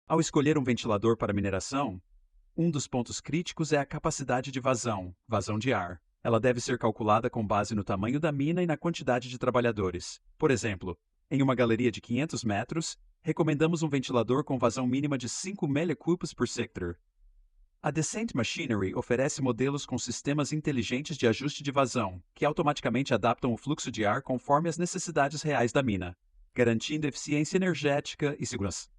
Ao escolher um ventilador para mineração, um dos pontos críticos é a capacidade de vazão de ar. Ela deve ser calculada com base no tamanho da mina e na quantidade de trabalhadores. Por exemplo, em uma galeria de 500 metros, recomendamos um ventilador com vazão mínima de 5 mCu por sector. A Descent Machinery oferece modelos com sistemas inteligentes de ajuste de vazão, que automaticamente adaptam o fluxo de ar conforme as necessidades reais da mina, garantindo eficiência energética e segurança.